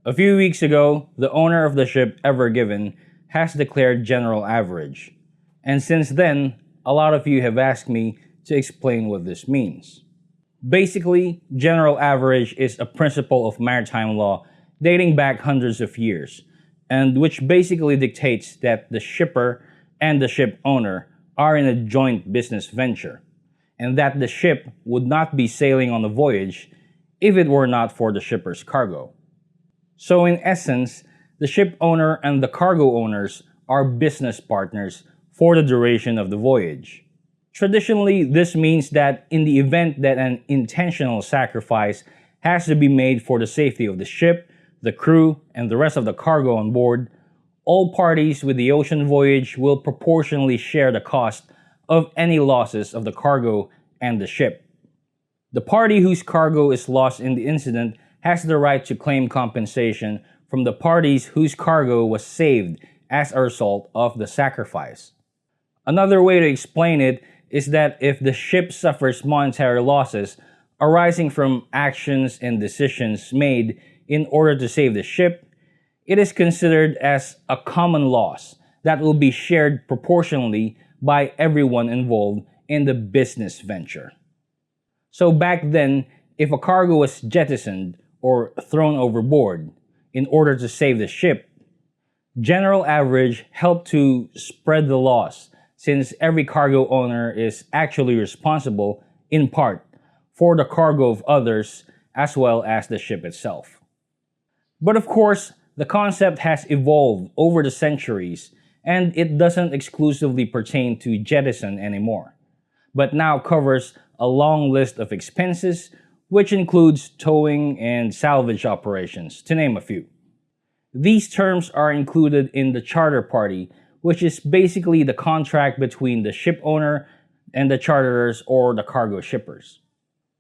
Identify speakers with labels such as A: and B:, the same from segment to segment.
A: A few weeks ago, the owner of the ship Evergreen has declared general average. And since then, a lot of you have asked me to explain what this means. Basically, general average is a principle of maritime law dating back hundreds of years, and which basically dictates that the shipper and the ship owner are in a joint business venture, and that the ship would not be sailing on the voyage if it were not for the shipper's cargo. So in essence, the ship owner and the cargo owners are business partners for the duration of the voyage. Traditionally, this means that in the event that an intentional sacrifice has to be made for the safety of the ship, the crew, and the rest of the cargo on board, all parties with the ocean voyage will proportionally share the cost of any losses of the cargo and the ship. The party whose cargo is lost in the incident has the right to claim compensation from the parties whose cargo was saved as a result of the sacrifice. Another way to explain it is that if the ship suffers monetary losses arising from actions and decisions made in order to save the ship, it is considered as a common loss that will be shared proportionally by everyone involved in the business venture. So back then, if a cargo was jettisoned or thrown overboard in order to save the ship, general average helped to spread the loss, since every cargo owner is actually responsible, in part, for the cargo of others as well as the ship itself. But of course, the concept has evolved over the centuries, and it doesn't exclusively pertain to jettison anymore, but now covers a long list of expenses, which includes towing and salvage operations, to name a few. These terms are included in the charter party, which is basically the contract between the ship owner and the charterers or the cargo shippers.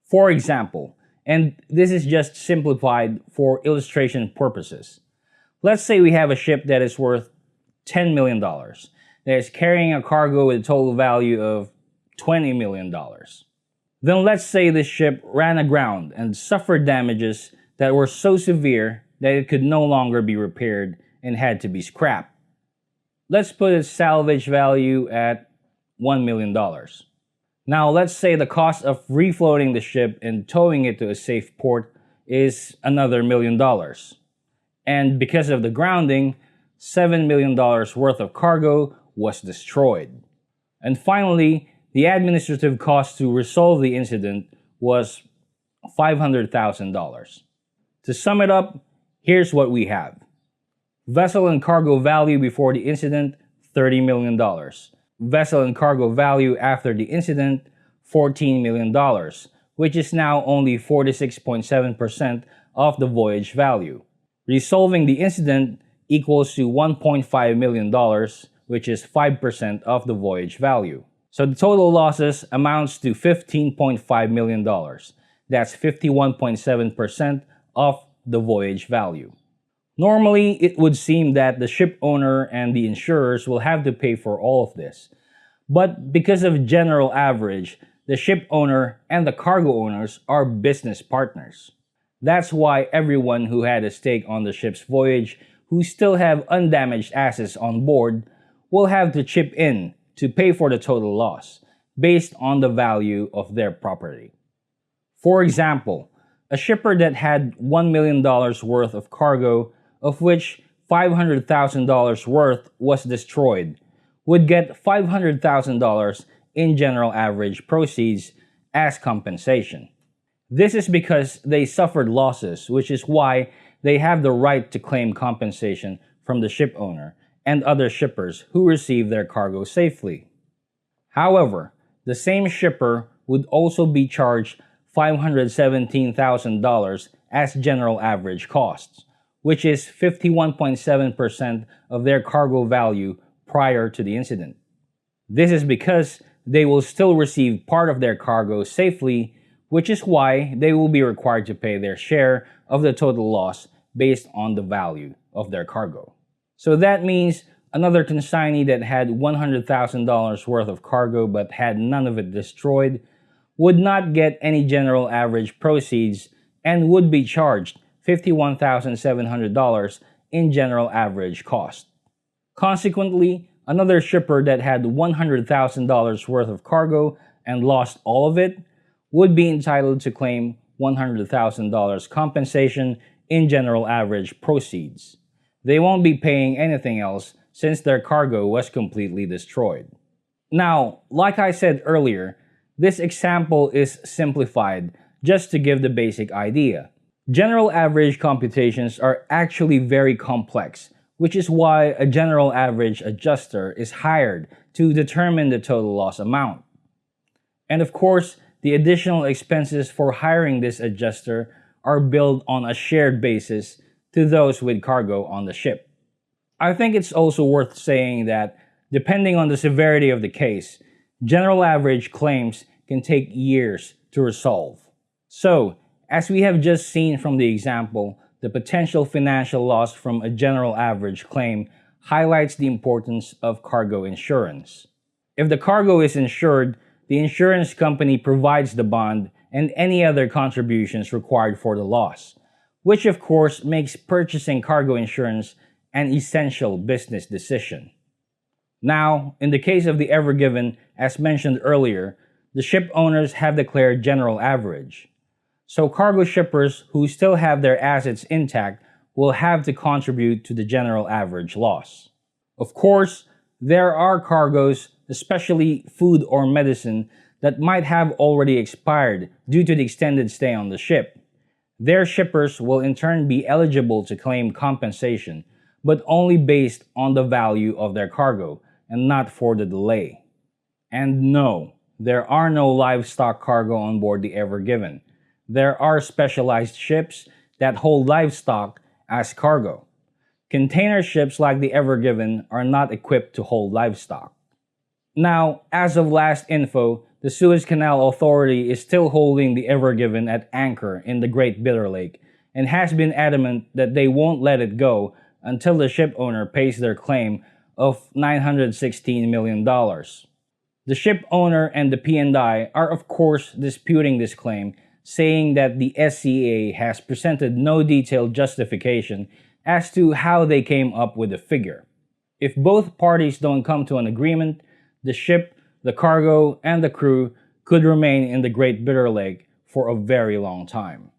A: For example, and this is just simplified for illustration purposes, let's say we have a ship that is worth $10 million, that is carrying a cargo with a total value of $20 million. Then let's say this ship ran aground and suffered damages that were so severe that it could no longer be repaired and had to be scrapped. Let's put its salvage value at $1 million. Now let's say the cost of refloating the ship and towing it to a safe port is another $1 million. And because of the grounding, $7 million worth of cargo was destroyed. And finally, the administrative cost to resolve the incident was $500,000. To sum it up, here's what we have. Vessel and cargo value before the incident, $30 million. Vessel and cargo value after the incident, $14 million, which is now only 46.7% of the voyage value. Resolving the incident equals to $1.5 million, which is 5% of the voyage value. So the total losses amounts to $15.5 million. That's 51.7% of the voyage value. Normally, it would seem that the ship owner and the insurers will have to pay for all of this. But because of general average, the ship owner and the cargo owners are business partners. That's why everyone who had a stake on the ship's voyage, who still have undamaged assets on board, will have to chip in to pay for the total loss, based on the value of their property. For example, a shipper that had $1 million worth of cargo, of which $500,000 worth was destroyed, would get $500,000 in general average proceeds as compensation. This is because they suffered losses, which is why they have the right to claim compensation from the ship owner and other shippers who receive their cargo safely. However, the same shipper would also be charged $517,000 as general average costs, which is 51.7% of their cargo value prior to the incident. This is because they will still receive part of their cargo safely, which is why they will be required to pay their share of the total loss based on the value of their cargo. So that means another consignee that had $100,000 worth of cargo but had none of it destroyed would not get any general average proceeds and would be charged $51,700 in general average cost. Consequently, another shipper that had $100,000 worth of cargo and lost all of it would be entitled to claim $100,000 compensation in general average proceeds. They won't be paying anything else since their cargo was completely destroyed. Now, like I said earlier, this example is simplified just to give the basic idea. General average computations are actually very complex, which is why a general average adjuster is hired to determine the total loss amount. And of course, the additional expenses for hiring this adjuster are billed on a shared basis to those with cargo on the ship. I think it's also worth saying that, depending on the severity of the case, general average claims can take years to resolve. So, as we have just seen from the example, the potential financial loss from a general average claim highlights the importance of cargo insurance. If the cargo is insured, the insurance company provides the bond and any other contributions required for the loss, which of course makes purchasing cargo insurance an essential business decision. Now, in the case of the Ever Given, as mentioned earlier, the ship owners have declared general average. So cargo shippers who still have their assets intact will have to contribute to the general average loss. Of course, there are cargoes, especially food or medicine, that might have already expired due to the extended stay on the ship. Their shippers will in turn be eligible to claim compensation, but only based on the value of their cargo and not for the delay. And no, there are no livestock cargo on board the Ever Given. There are specialized ships that hold livestock as cargo. Container ships like the Ever Given are not equipped to hold livestock. Now, as of last info, the Suez Canal Authority is still holding the Ever Given at anchor in the Great Bitter Lake and has been adamant that they won't let it go until the ship owner pays their claim of $916 million. The ship owner and the P&I are of course disputing this claim, saying that the SCA has presented no detailed justification as to how they came up with the figure. If both parties don't come to an agreement, the ship, the cargo, and the crew could remain in the Great Bitter Lake for a very long time.